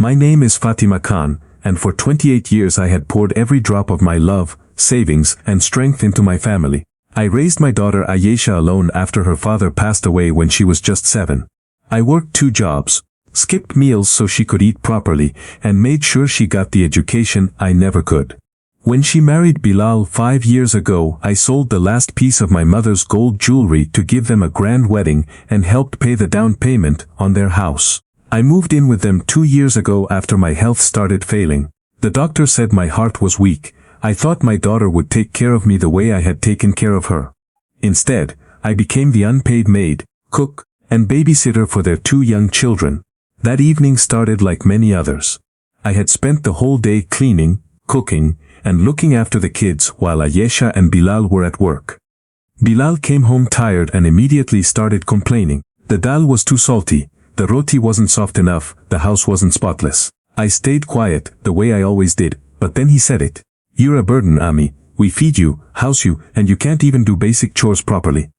My name is Fatima Khan, and for 28 years I had poured every drop of my love, savings, and strength into my family. I raised my daughter Ayesha alone after her father passed away when she was just 7. I worked 2 jobs, skipped meals so she could eat properly, and made sure she got the education I never could. When she married Bilal 5 years ago, I sold the last piece of my mother's gold jewelry to give them a grand wedding and helped pay the down payment on their house. I moved in with them 2 years ago after my health started failing. The doctor said my heart was weak. I thought my daughter would take care of me the way I had taken care of her. Instead, I became the unpaid maid, cook, and babysitter for their 2 young children. That evening started like many others. I had spent the whole day cleaning, cooking, and looking after the kids while Ayesha and Bilal were at work. Bilal came home tired and immediately started complaining. The dal was too salty, the roti wasn't soft enough, the house wasn't spotless. I stayed quiet, the way I always did, but then he said it. You're a burden, Ami. We feed you, house you, and you can't even do basic chores properly.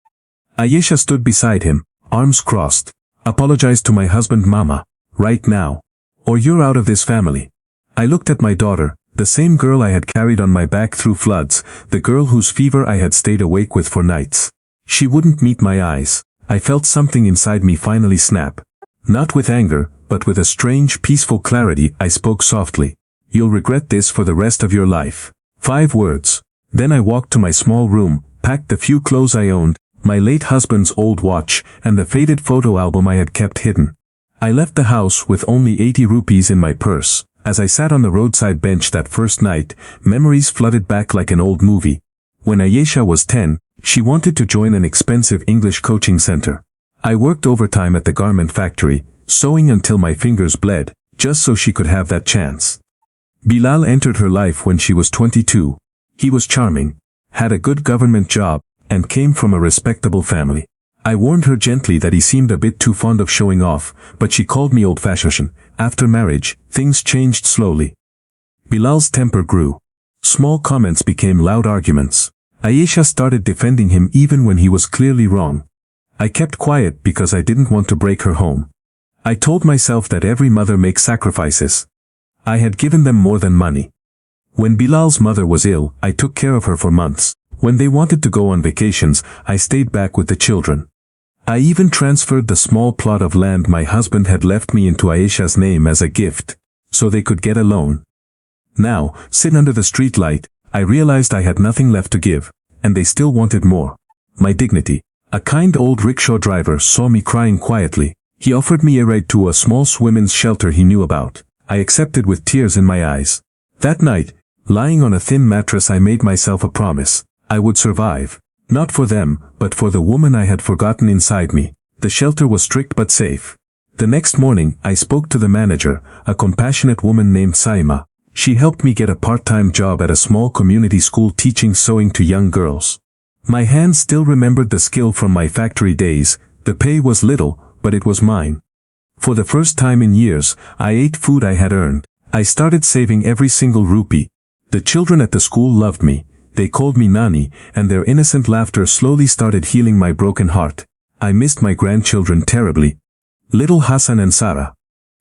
Ayesha stood beside him, arms crossed. Apologize to my husband, Mama, right now, or you're out of this family. I looked at my daughter, the same girl I had carried on my back through floods, the girl whose fever I had stayed awake with for nights. She wouldn't meet my eyes. I felt something inside me finally snap. Not with anger, but with a strange, peaceful clarity, I spoke softly. You'll regret this for the rest of your life. 5 words. Then I walked to my small room, packed the few clothes I owned, my late husband's old watch, and the faded photo album I had kept hidden. I left the house with only 80 rupees in my purse. As I sat on the roadside bench that first night, memories flooded back like an old movie. When Ayesha was 10, she wanted to join an expensive English coaching center. I worked overtime at the garment factory, sewing until my fingers bled, just so she could have that chance. Bilal entered her life when she was 22. He was charming, had a good government job, and came from a respectable family. I warned her gently that he seemed a bit too fond of showing off, but she called me old-fashioned. After marriage, things changed slowly. Bilal's temper grew. Small comments became loud arguments. Ayesha started defending him even when he was clearly wrong. I kept quiet because I didn't want to break her home. I told myself that every mother makes sacrifices. I had given them more than money. When Bilal's mother was ill, I took care of her for months. When they wanted to go on vacations, I stayed back with the children. I even transferred the small plot of land my husband had left me into Ayesha's name as a gift, so they could get a loan. Now, sitting under the street light, I realized I had nothing left to give, and they still wanted more. My dignity. A kind old rickshaw driver saw me crying quietly. He offered me a ride to a small women's shelter he knew about. I accepted with tears in my eyes. That night, lying on a thin mattress, I made myself a promise. I would survive. Not for them, but for the woman I had forgotten inside me. The shelter was strict but safe. The next morning, I spoke to the manager, a compassionate woman named Saima. She helped me get a part-time job at a small community school teaching sewing to young girls. My hands still remembered the skill from my factory days. The pay was little, but it was mine. For the first time in years, I ate food I had earned. I started saving every single rupee. The children at the school loved me. They called me Nani, and their innocent laughter slowly started healing my broken heart. I missed my grandchildren terribly. Little Hassan and Sarah.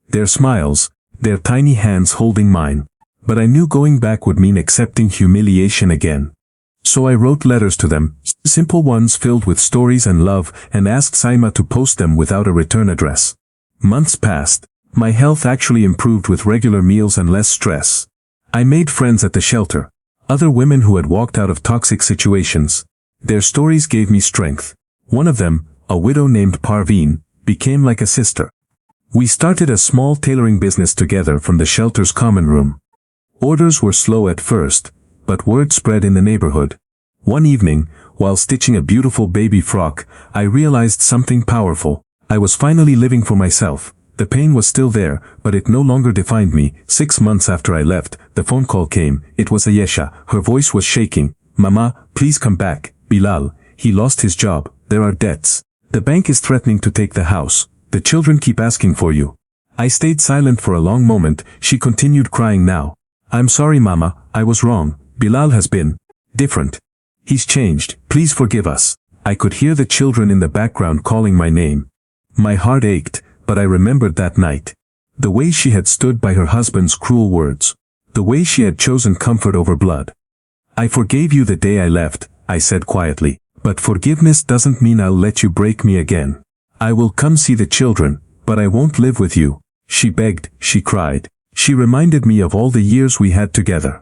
Their smiles, their tiny hands holding mine. But I knew going back would mean accepting humiliation again. So I wrote letters to them, simple ones filled with stories and love, and asked Saima to post them without a return address. Months passed. My health actually improved with regular meals and less stress. I made friends at the shelter. Other women who had walked out of toxic situations. Their stories gave me strength. One of them, a widow named Parveen, became like a sister. We started a small tailoring business together from the shelter's common room. Orders were slow at first, but word spread in the neighborhood. One evening, while stitching a beautiful baby frock, I realized something powerful. I was finally living for myself. The pain was still there, but it no longer defined me. 6 months after I left, the phone call came. It was Ayesha. Her voice was shaking. Mama, please come back. Bilal, he lost his job. There are debts. The bank is threatening to take the house. The children keep asking for you. I stayed silent for a long moment. She continued crying now. I'm sorry, Mama. I was wrong. Bilal has been different. He's changed. Please forgive us. I could hear the children in the background calling my name. My heart ached. But I remembered that night. The way she had stood by her husband's cruel words. The way she had chosen comfort over blood. "I forgave you the day I left," I said quietly, "but forgiveness doesn't mean I'll let you break me again. I will come see the children, but I won't live with you." She begged, she cried. She reminded me of all the years we had together.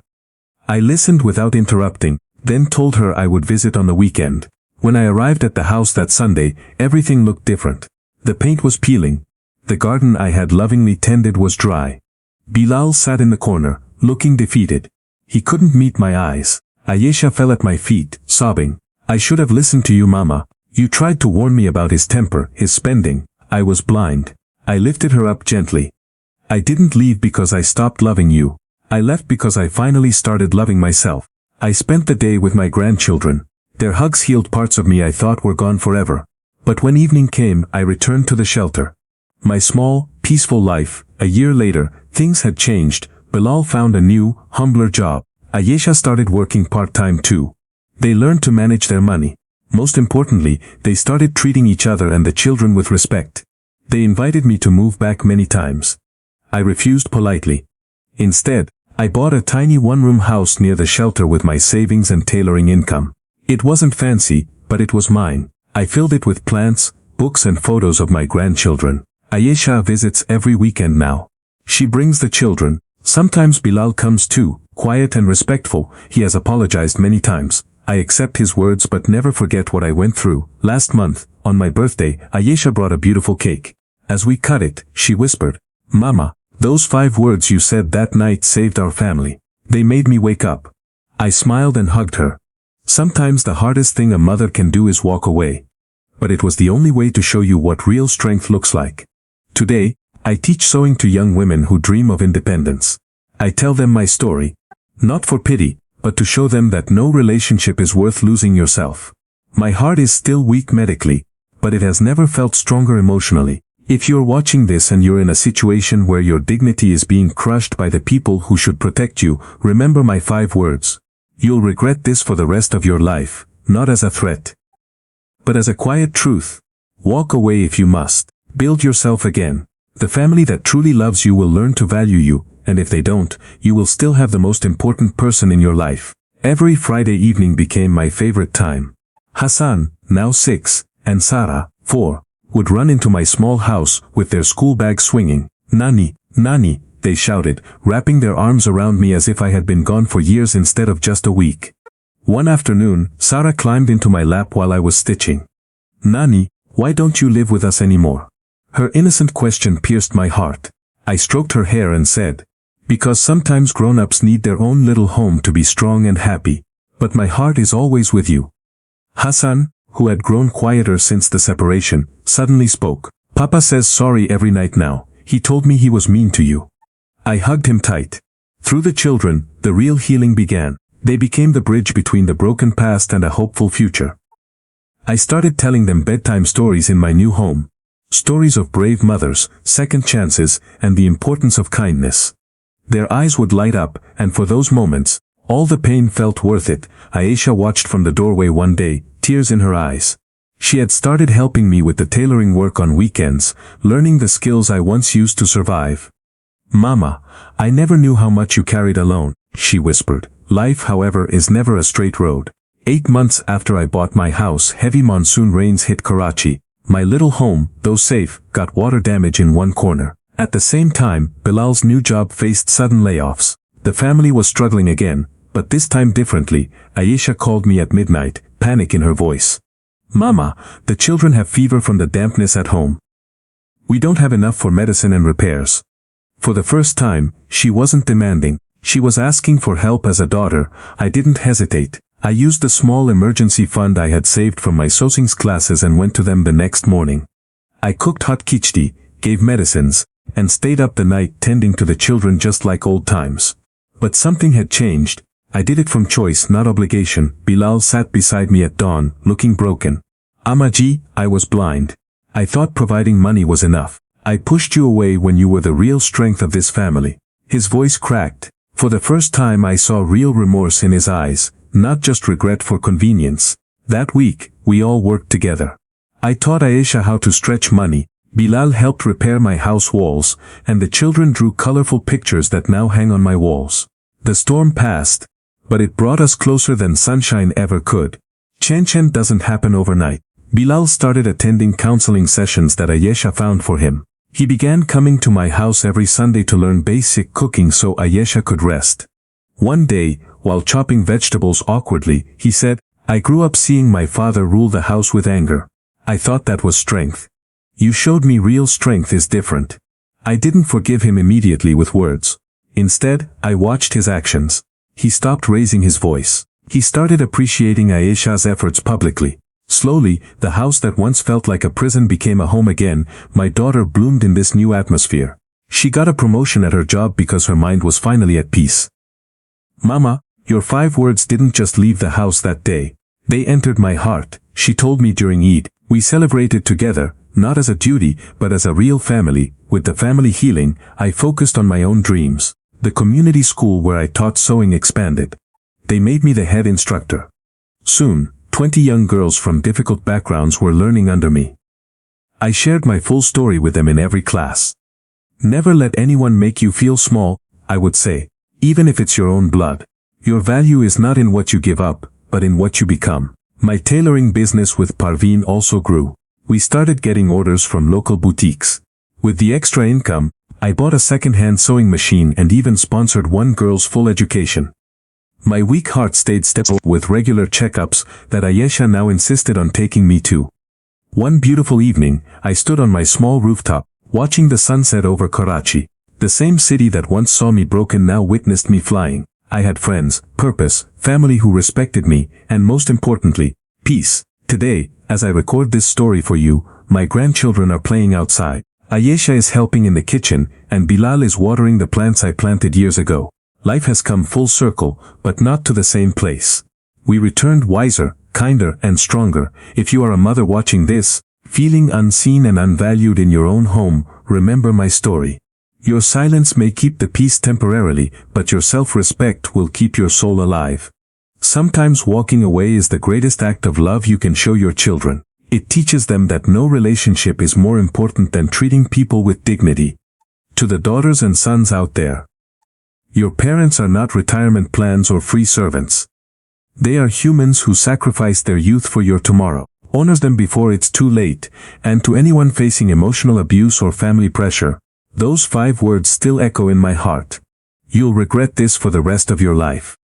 I listened without interrupting, then told her I would visit on the weekend. When I arrived at the house that Sunday, everything looked different. The paint was peeling. The garden I had lovingly tended was dry. Bilal sat in the corner, looking defeated. He couldn't meet my eyes. Ayesha fell at my feet, sobbing. "I should have listened to you, Mama. You tried to warn me about his temper, his spending. I was blind." I lifted her up gently. "I didn't leave because I stopped loving you. I left because I finally started loving myself. I spent the day with my grandchildren. Their hugs healed parts of me I thought were gone forever. But when evening came, I returned to the shelter. My small, peaceful life. A year later, things had changed. Bilal found a new, humbler job. Ayesha started working part-time too. They learned to manage their money. Most importantly, they started treating each other and the children with respect. They invited me to move back many times. I refused politely. Instead, I bought a tiny one-room house near the shelter with my savings and tailoring income. It wasn't fancy, but it was mine. I filled it with plants, books and photos of my grandchildren. Ayesha visits every weekend now. She brings the children. Sometimes Bilal comes too, quiet and respectful. He has apologized many times. I accept his words but never forget what I went through. Last month, on my birthday, Ayesha brought a beautiful cake. As we cut it, she whispered, "Mama, those 5 words you said that night saved our family. They made me wake up." I smiled and hugged her. Sometimes the hardest thing a mother can do is walk away. But it was the only way to show you what real strength looks like. Today, I teach sewing to young women who dream of independence. I tell them my story. Not for pity, but to show them that no relationship is worth losing yourself. My heart is still weak medically, but it has never felt stronger emotionally. If you're watching this and you're in a situation where your dignity is being crushed by the people who should protect you, remember my 5 words. You'll regret this for the rest of your life, not as a threat, but as a quiet truth. Walk away if you must. Build yourself again. The family that truly loves you will learn to value you, and if they don't, you will still have the most important person in your life. Every Friday evening became my favorite time. Hassan, now 6, and Sarah, 4, would run into my small house with their school bags swinging. "Nani, Nani," they shouted, wrapping their arms around me as if I had been gone for years instead of just a week. One afternoon, Sarah climbed into my lap while I was stitching. "Nani, why don't you live with us anymore?" Her innocent question pierced my heart. I stroked her hair and said, "Because sometimes grown-ups need their own little home to be strong and happy. But my heart is always with you." Hassan, who had grown quieter since the separation, suddenly spoke. "Papa says sorry every night now. He told me he was mean to you." I hugged him tight. Through the children, the real healing began. They became the bridge between the broken past and a hopeful future. I started telling them bedtime stories in my new home. Stories of brave mothers, second chances, and the importance of kindness. Their eyes would light up, and for those moments, all the pain felt worth it. Ayesha watched from the doorway one day, tears in her eyes. She had started helping me with the tailoring work on weekends, learning the skills I once used to survive. "Mama, I never knew how much you carried alone," she whispered. Life, however, is never a straight road. 8 months after I bought my house, heavy monsoon rains hit Karachi. My little home, though safe, got water damage in one corner. At the same time, Bilal's new job faced sudden layoffs. The family was struggling again, but this time differently. Ayesha called me at midnight, panic in her voice. "Mama, the children have fever from the dampness at home. We don't have enough for medicine and repairs." For the first time, she wasn't demanding. She was asking for help as a daughter. I didn't hesitate. I used the small emergency fund I had saved from my sewing classes and went to them the next morning. I cooked hot khichdi, gave medicines, and stayed up the night tending to the children just like old times. But something had changed. I did it from choice, not obligation. Bilal sat beside me at dawn, looking broken. "Amaji, I was blind. I thought providing money was enough. I pushed you away when you were the real strength of this family." His voice cracked. For the first time I saw real remorse in his eyes, not just regret for convenience. That week, we all worked together. I taught Ayesha how to stretch money, Bilal helped repair my house walls, and the children drew colorful pictures that now hang on my walls. The storm passed, but it brought us closer than sunshine ever could. Change doesn't happen overnight. Bilal started attending counseling sessions that Ayesha found for him. He began coming to my house every Sunday to learn basic cooking so Ayesha could rest. One day, while chopping vegetables awkwardly, he said, "I grew up seeing my father rule the house with anger. I thought that was strength. You showed me real strength is different." I didn't forgive him immediately with words. Instead, I watched his actions. He stopped raising his voice. He started appreciating Ayesha's efforts publicly. Slowly, the house that once felt like a prison became a home again. My daughter bloomed in this new atmosphere. She got a promotion at her job because her mind was finally at peace. "Mama, your 5 words didn't just leave the house that day. They entered my heart," she told me during Eid. We celebrated together, not as a duty, but as a real family. With the family healing, I focused on my own dreams. The community school where I taught sewing expanded. They made me the head instructor. Soon, 20 young girls from difficult backgrounds were learning under me. I shared my full story with them in every class. "Never let anyone make you feel small," I would say, "even if it's your own blood. Your value is not in what you give up, but in what you become." My tailoring business with Parveen also grew. We started getting orders from local boutiques. With the extra income, I bought a second-hand sewing machine and even sponsored one girl's full education. My weak heart stayed steady with regular checkups that Ayesha now insisted on taking me to. One beautiful evening, I stood on my small rooftop, watching the sunset over Karachi. The same city that once saw me broken now witnessed me flying. I had friends, purpose, family who respected me, and most importantly, peace. Today, as I record this story for you, my grandchildren are playing outside. Ayesha is helping in the kitchen, and Bilal is watering the plants I planted years ago. Life has come full circle, but not to the same place. We returned wiser, kinder, and stronger. If you are a mother watching this, feeling unseen and unvalued in your own home, remember my story. Your silence may keep the peace temporarily, but your self-respect will keep your soul alive. Sometimes walking away is the greatest act of love you can show your children. It teaches them that no relationship is more important than treating people with dignity. To the daughters and sons out there, your parents are not retirement plans or free servants. They are humans who sacrifice their youth for your tomorrow. Honor them before it's too late, and to anyone facing emotional abuse or family pressure, those 5 words still echo in my heart. You'll regret this for the rest of your life.